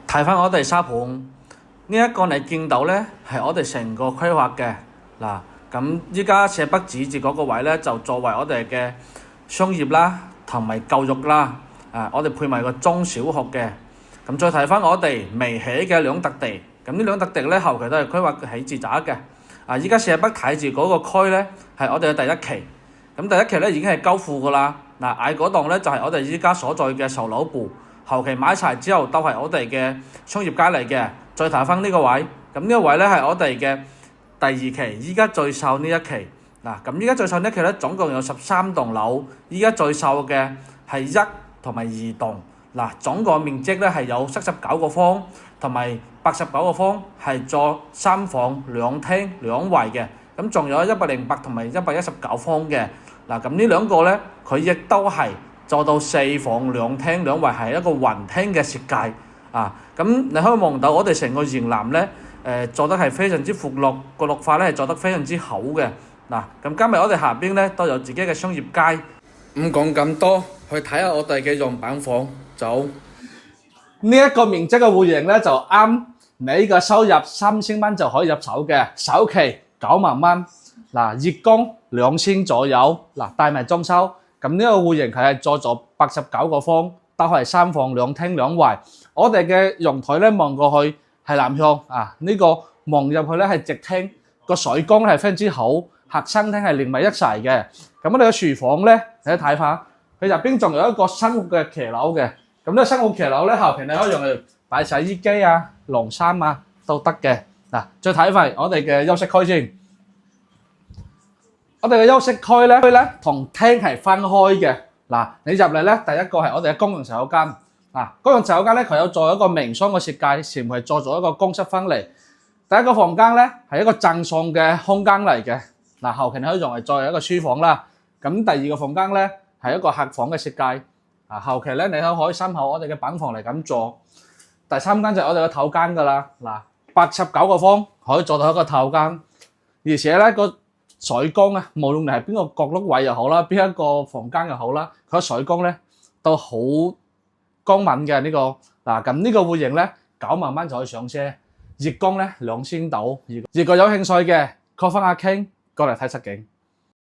睇翻我哋沙盤呢一個你見到咧，係我哋成個規劃嘅嗱。咁依家社北指住嗰個位咧，就作為我哋嘅商業啦，同埋教育啦。我哋配埋個中小學嘅。咁再睇翻我哋未起嘅兩笪地，咁呢兩笪地咧後期都係規劃起住宅嘅。依家社北睇住嗰個區咧，係我哋嘅第一期。咁第一期咧已經係交付噶啦。喺嗰棟咧就係我哋依家所在嘅售樓部。後期買齊之後都係我哋嘅商業街嚟嘅。再睇翻呢個位，咁呢個位咧係我哋嘅第二期，依家最售呢一期。咁依家最售呢一期咧總共有13棟樓，依家最售嘅係1同埋2棟。總個面積咧係有79個方同埋89個方，係做3房2廳2衛嘅。咁仲有108同埋119方嘅。咁呢兩個咧佢亦都係做到4房2廳2衛，係一個雲廳嘅設計。咁你可以望到我哋成個營南咧，做得係非常之闊落，個綠化咧係做得非常之好嘅。咁加埋我哋下邊咧都有自己嘅商業街。唔講咁多，去睇下我哋嘅樣板房。走呢一個面積嘅戶型咧就啱你嘅收入3000蚊就可以入手嘅，首期9萬蚊。月供2000左右。帶埋裝修。咁呢個戶型佢係做咗89個方，都係3房2廳2衛。我哋嘅陽台咧望過去係南向，呢個望入去咧係直廳，個水缸係非常之好，客廳係連埋一齊嘅。咁我哋嘅廚房咧，你睇下，佢入邊仲有一個生活嘅騎樓嘅。咁呢個生活騎樓咧，後邊你可以用嚟擺洗衣機啊、晾衫啊都得嘅。再睇翻我哋嘅休息區先。我哋嘅休息區咧同廳係分開嘅。你入嚟咧，第一個係我哋嘅公用洗手間。公用洗手間咧，佢有做一個明窗嘅設計，前係做咗一個公室分離。第一個房間咧係一個正常嘅空間嚟嘅。後期你可以用嚟作為一個書房啦。咁第二個房間咧係一個客房嘅設計。後期咧你可以參考我哋嘅板房嚟咁做。第三間就係我哋嘅頭間噶啦。89個方可以做到一個頭間，而且咧個水缸啊，無論你係邊個角落位又好啦，邊一個房間又好啦，佢個水缸咧都好光敏嘅呢個。咁呢個戶型咧9萬蚊就可以上車，月供咧2000到。如果有興趣嘅，call翻阿 King 過嚟睇實景。